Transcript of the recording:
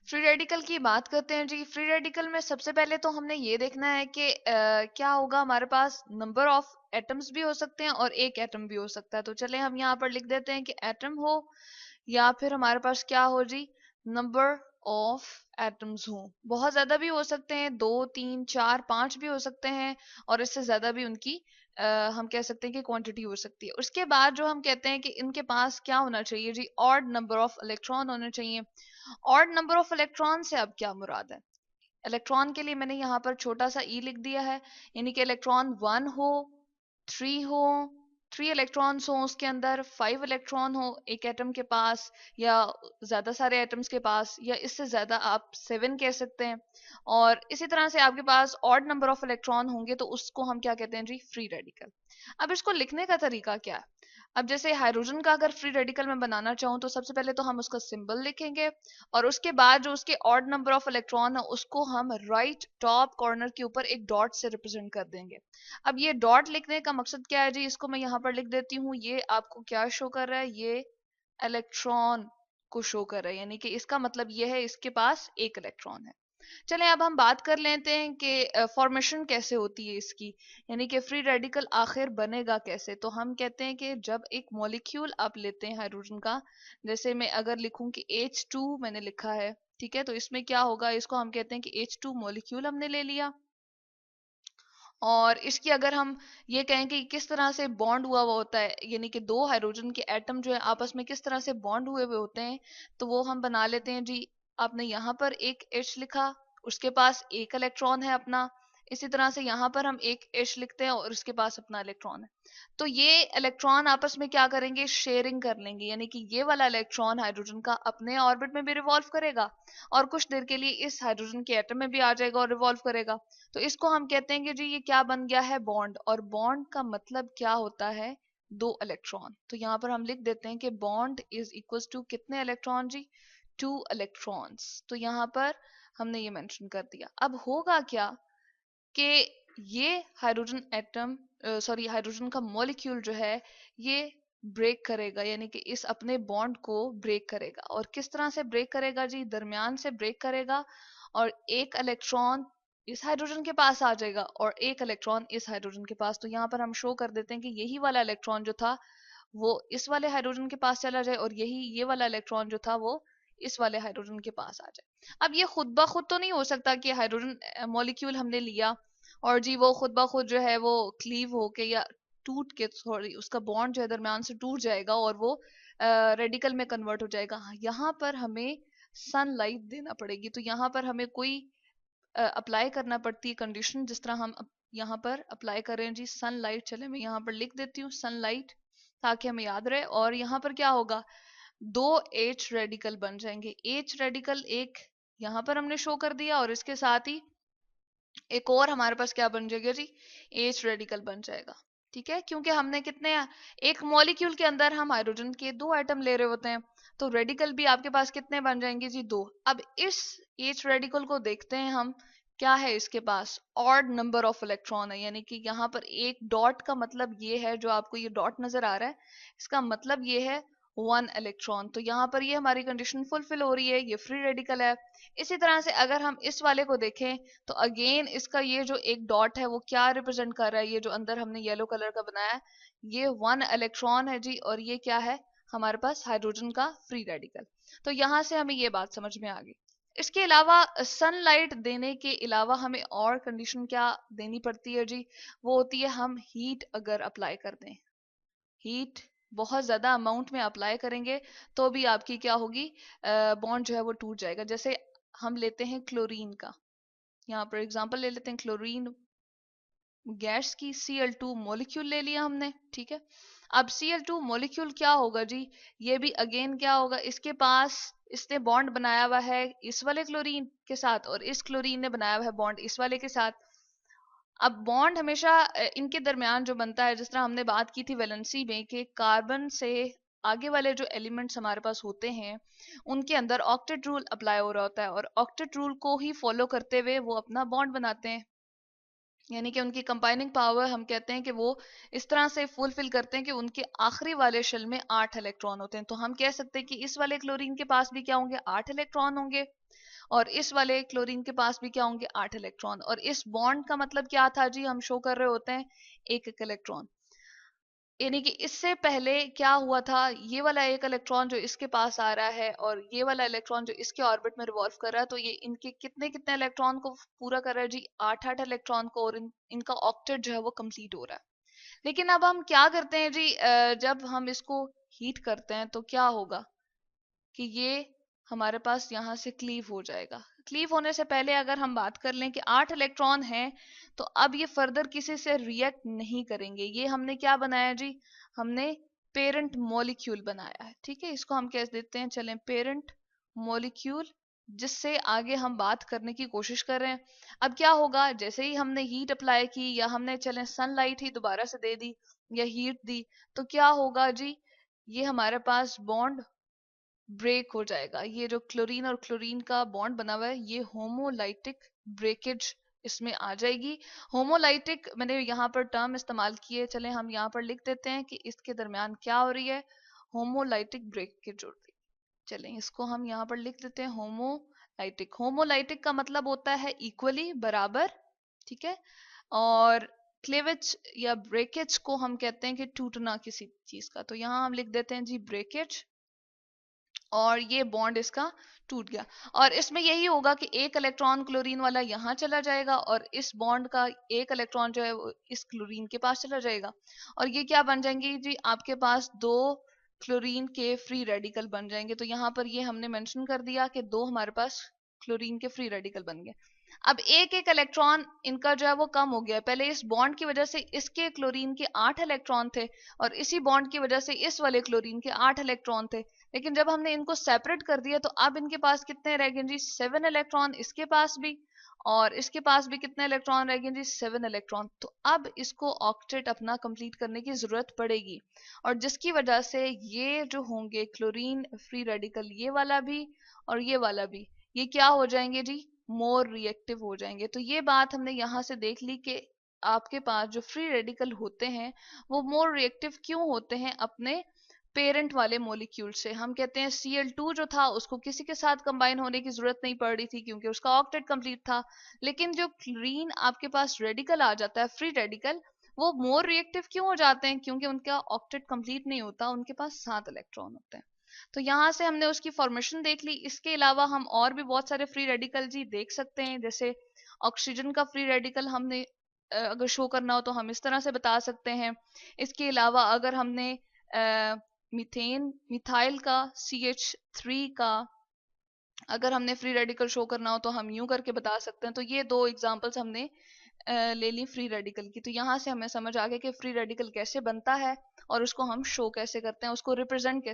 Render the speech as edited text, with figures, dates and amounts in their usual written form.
Free radical की बात करते हैं जी। फ्री रेडिकल में सबसे पहले तो हमने ये देखना है कि क्या होगा, हमारे पास नंबर ऑफ एटम्स भी हो सकते हैं और एक एटम भी हो सकता है। तो चले हम यहाँ पर लिख देते हैं कि एटम हो या फिर हमारे पास क्या हो जी, नंबर ऑफ एटम्स हो। बहुत ज्यादा भी हो सकते हैं, 2 3 4 5 भी हो सकते हैं, और इससे ज्यादा भी उनकी हम कह सकते हैं कि क्वांटिटी हो सकती है। उसके बाद जो हम कहते हैं कि इनके पास क्या होना चाहिए जी, ऑड नंबर ऑफ इलेक्ट्रॉन होने चाहिए। ऑड नंबर ऑफ इलेक्ट्रॉन से अब क्या मुराद है? इलेक्ट्रॉन के लिए मैंने यहाँ पर छोटा सा ई लिख दिया है, यानी कि इलेक्ट्रॉन 1 हो, 3 हो, 3 इलेक्ट्रॉन्स हो उसके अंदर, 5 इलेक्ट्रॉन हो एक एटम के पास, या ज्यादा सारे एटम्स के पास, या इससे ज्यादा आप 7 कह सकते हैं। और इसी तरह से आपके पास ऑड नंबर ऑफ इलेक्ट्रॉन होंगे तो उसको हम क्या कहते हैं जी, फ्री रेडिकल। अब इसको लिखने का तरीका क्या है? अब जैसे हाइड्रोजन का अगर फ्री रेडिकल में बनाना चाहूँ तो सबसे पहले तो हम उसका सिंबल लिखेंगे, और उसके बाद जो उसके ऑड नंबर ऑफ इलेक्ट्रॉन है उसको हम राइट टॉप कॉर्नर के ऊपर एक डॉट से रिप्रेजेंट कर देंगे। अब ये डॉट लिखने का मकसद क्या है जी, इसको मैं यहाँ पर लिख देती हूँ। ये आपको क्या शो कर रहा है, ये इलेक्ट्रॉन को शो कर रहा है, यानी कि इसका मतलब ये है इसके पास एक इलेक्ट्रॉन है। चलें अब हम बात कर लेते हैं कि फॉर्मेशन कैसे होती है इसकी, यानी कि फ्री रेडिकल आखिर बनेगा कैसे। तो हम कहते हैं कि जब एक मॉलिक्यूल आप लेते हैं हाइड्रोजन का, जैसे मैं अगर लिखूं कि H2 मैंने लिखा है, ठीक है, तो इसमें क्या होगा, इसको हम कहते हैं कि H2 मॉलिक्यूल हमने ले लिया। और इसकी अगर हम ये कहें कि किस तरह से बॉन्ड हुआ हुआ होता है, यानी कि दो हाइड्रोजन के एटम जो है आपस में किस तरह से बॉन्ड हुए हुए होते हैं, तो वो हम बना लेते हैं जी। आपने यहाँ पर एक H लिखा, उसके पास एक इलेक्ट्रॉन है अपना। इसी तरह से यहाँ पर हम एक H लिखते हैं और उसके पास अपना इलेक्ट्रॉन है। तो ये इलेक्ट्रॉन आपस में क्या करेंगे, शेयरिंग कर लेंगे, यानी कि ये वाला इलेक्ट्रॉन हाइड्रोजन का अपने ऑर्बिट में भी रिवॉल्व करेगा और कुछ देर के लिए इस हाइड्रोजन के एटम में भी आ जाएगा और रिवॉल्व करेगा। तो इसको हम कहते हैं कि जी ये क्या बन गया है, बॉन्ड। और बॉन्ड का मतलब क्या होता है, दो इलेक्ट्रॉन। तो यहाँ पर हम लिख देते हैं कि बॉन्ड इज इक्वल टू कितने इलेक्ट्रॉन जी, 2 इलेक्ट्रॉन्स। तो यहाँ पर हमने ये मेंशन कर दिया। अब होगा क्या कि ये हाइड्रोजन एटम, सॉरी हाइड्रोजन का मॉलिक्यूल जो है ये ब्रेक करेगा, यानी कि इस अपने बॉन्ड को ब्रेक करेगा। और किस तरह से ब्रेक करेगा जी, दरमियान से ब्रेक करेगा, और एक इलेक्ट्रॉन इस हाइड्रोजन के पास आ जाएगा और एक इलेक्ट्रॉन इस हाइड्रोजन के पास। तो यहाँ पर हम शो कर देते हैं कि यही वाला इलेक्ट्रॉन जो था वो इस वाले हाइड्रोजन के पास चला जाए, और यही ये वाला इलेक्ट्रॉन जो था वो इस वाले हाइड्रोजन के पास आ जाए। अब ये खुद ब खुद तो नहीं हो सकता कि हाइड्रोजन मॉलिक्यूल हमने लिया और जी वो खुद ब खुद जो है वो क्लीव होके या टूट के, सॉरी उसका बॉन्ड जो है दरम्यान से टूट जाएगा और वो रेडिकल में कन्वर्ट हो जाएगा। यहाँ पर हमें सनलाइट देना पड़ेगी। तो यहाँ पर हमें कोई अप्लाई करना पड़ती है कंडीशन, जिस तरह हम यहाँ पर अप्लाई कर रहे हैं जी, सनलाइट। चले मैं यहाँ पर लिख देती हूँ सनलाइट, ताकि हमें याद रहे। और यहाँ पर क्या होगा, दो H रेडिकल बन जाएंगे। H रेडिकल एक यहाँ पर हमने शो कर दिया, और इसके साथ ही एक और हमारे पास क्या बन जाएगा जी, H रेडिकल बन जाएगा। ठीक है, क्योंकि हमने कितने, एक मॉलिक्यूल के अंदर हम हाइड्रोजन के दो एटम ले रहे होते हैं, तो रेडिकल भी आपके पास कितने बन जाएंगे जी, दो। अब इस H रेडिकल को देखते हैं हम, क्या है इसके पास, ऑड नंबर ऑफ इलेक्ट्रॉन है, यानी कि यहाँ पर एक डॉट का मतलब ये है, जो आपको ये डॉट नजर आ रहा है इसका मतलब ये है 1 इलेक्ट्रॉन। तो यहाँ पर ये हमारी कंडीशन फुलफिल हो रही है, ये फ्री रेडिकल है। इसी तरह से अगर हम इस वाले को देखें तो अगेन इसका ये जो एक डॉट है वो क्या रिप्रेजेंट कर रहा है, ये जो अंदर हमने येलो कलर का बनाया है ये 1 इलेक्ट्रॉन है जी, और ये क्या है हमारे पास, हाइड्रोजन का फ्री रेडिकल। तो यहां से हमें ये बात समझ में आ गई। इसके अलावा सनलाइट देने के अलावा हमें और कंडीशन क्या देनी पड़ती है जी, वो होती है हम हीट अगर अप्लाई कर दें, हीट बहुत ज्यादा अमाउंट में अप्लाई करेंगे तो भी आपकी क्या होगी, बॉन्ड जो है वो टूट जाएगा। जैसे हम लेते हैं क्लोरीन का, यहाँ पर एग्जांपल ले लेते हैं क्लोरीन गैस की, Cl2 मॉलिक्यूल ले लिया हमने, ठीक है। अब Cl2 मॉलिक्यूल क्या होगा जी, ये भी अगेन क्या होगा, इसके पास इसने बॉन्ड बनाया हुआ है इस वाले क्लोरीन के साथ, और इस क्लोरीन ने बनाया हुआ है बॉन्ड इस वाले के साथ। अब बॉन्ड हमेशा इनके दरमियान जो बनता है, जिस तरह हमने बात की थी वैलेंसी में कि कार्बन से आगे वाले जो एलिमेंट्स हमारे पास होते हैं उनके अंदर ऑक्टेट रूल अप्लाई हो रहा होता है, और ऑक्टेट रूल को ही फॉलो करते हुए वो अपना बॉन्ड बनाते हैं। यानी कि उनकी कंबाइनिंग पावर हम कहते हैं कि वो इस तरह से फुलफिल करते हैं कि उनके आखिरी वाले शेल में 8 इलेक्ट्रॉन होते हैं। तो हम कह सकते हैं कि इस वाले क्लोरीन के पास भी क्या होंगे, 8 इलेक्ट्रॉन होंगे। और इस वाले क्लोरीन के पास भी क्या होंगे 8 इलेक्ट्रॉन। और इस बॉन्ड का मतलब क्या था जी, हम शो कर रहे होते हैं एक एक इलेक्ट्रॉन। यानी कि इससे पहले क्या हुआ था, ये वाला एक इलेक्ट्रॉन जो इसके पास आ रहा है और ये वाला इलेक्ट्रॉन जो इसके ऑर्बिट में रिवॉल्व कर रहा है, तो ये इनके कितने कितने इलेक्ट्रॉन को पूरा कर रहा है जी, 8 8 इलेक्ट्रॉन को, और इनका ऑक्टेट जो है वो कंप्लीट हो रहा है। लेकिन अब हम क्या करते हैं जी, जब हम इसको हीट करते हैं तो क्या होगा कि ये हमारे पास यहाँ से क्लीव हो जाएगा। क्लीव होने से पहले अगर हम बात कर लें कि 8 इलेक्ट्रॉन हैं, तो अब ये फर्दर किसी से रिएक्ट नहीं करेंगे। ये हमने क्या बनाया जी, हमने पेरेंट मॉलिक्यूल बनाया है। ठीक है, इसको हम कह देते हैं, चलें, पेरेंट मॉलिक्यूल, जिससे आगे हम बात करने की कोशिश कर रहे हैं। अब क्या होगा, जैसे ही हमने हीट अप्लाई की, या हमने चलें सनलाइट ही दोबारा से दे दी या हीट दी, तो क्या होगा जी, ये हमारे पास बॉन्ड ब्रेक हो जाएगा। ये जो क्लोरीन और क्लोरीन का बॉन्ड बना हुआ है, ये होमोलाइटिक ब्रेकेज इसमें आ जाएगी। होमोलाइटिक मैंने यहाँ पर टर्म इस्तेमाल किए, चले हम यहाँ पर लिख देते हैं कि इसके दरमियान क्या हो रही है, होमोलाइटिक ब्रेकेज हो रही है। चलें, इसको हम यहाँ पर लिख देते हैं होमोलाइटिक। होमोलाइटिक का मतलब होता है इक्वली, बराबर। ठीक है, और क्लेवेज या ब्रेकेज को हम कहते हैं कि टूटना किसी चीज का। तो यहाँ हम लिख देते हैं जी ब्रेकेज, और ये बॉन्ड इसका टूट गया। और इसमें यही होगा कि एक इलेक्ट्रॉन क्लोरीन वाला यहाँ चला जाएगा, और इस बॉन्ड का एक इलेक्ट्रॉन जो है वो इस क्लोरीन के पास चला जाएगा, और ये क्या बन जाएंगे जी, आपके पास दो क्लोरीन के फ्री रेडिकल बन जाएंगे। तो यहाँ पर ये हमने मेंशन कर दिया कि दो हमारे पास क्लोरीन के फ्री रेडिकल बन गए। अब एक एक इलेक्ट्रॉन इनका जो है वो कम हो गया। पहले इस बॉन्ड की वजह से इसके क्लोरीन के 8 इलेक्ट्रॉन थे, और इसी बॉन्ड की वजह से इस वाले क्लोरीन के 8 इलेक्ट्रॉन थे। लेकिन जब हमने इनको सेपरेट कर दिया, तो अब इनके पास कितने रह गए जी, 7 इलेक्ट्रॉन, इसके पास भी, और इसके पास भी कितने इलेक्ट्रॉन रह गए जी, 7 इलेक्ट्रॉन। तो अब इसको ऑक्टेट अपना कंप्लीट करने की जरूरत पड़ेगी, और जिसकी वजह से ये जो होंगे क्लोरीन फ्री रेडिकल, ये वाला भी और ये वाला भी, ये क्या हो जाएंगे जी, मोर रिएक्टिव हो जाएंगे। तो ये बात हमने यहाँ से देख ली कि आपके पास जो फ्री रेडिकल होते हैं वो मोर रिएक्टिव क्यों होते हैं अपने पेरेंट वाले मॉलिक्यूल से। हम कहते हैं Cl2 जो था उसको किसी के साथ कंबाइन होने की जरूरत नहीं पड़ रही थी, क्योंकि उसका ऑक्टेट कंप्लीट था। लेकिन जो क्लोरीन आपके पास रेडिकल आ जाता है, फ्री रेडिकल, वो मोर रिएक्टिव क्यों हो जाते हैं, क्योंकि उनका ऑक्टेट कंप्लीट नहीं होता, उनके पास 7 इलेक्ट्रॉन होते हैं। तो यहाँ से हमने उसकी फॉर्मेशन देख ली। इसके अलावा हम और भी बहुत सारे फ्री रेडिकल जी देख सकते हैं, जैसे ऑक्सीजन का फ्री रेडिकल हमने अगर शो करना हो तो हम इस तरह से बता सकते हैं। इसके अलावा अगर हमने मीथेन मिथाइल का CH3 का अगर हमने फ्री रेडिकल शो करना हो तो हम यूं करके बता सकते हैं। तो ये दो एग्जांपल्स हमने ले ली फ्री रेडिकल की। तो यहाँ से हमें समझ आ गया कि फ्री रेडिकल कैसे बनता है और उसको हम शो कैसे करते हैं, उसको रिप्रेजेंट कैसे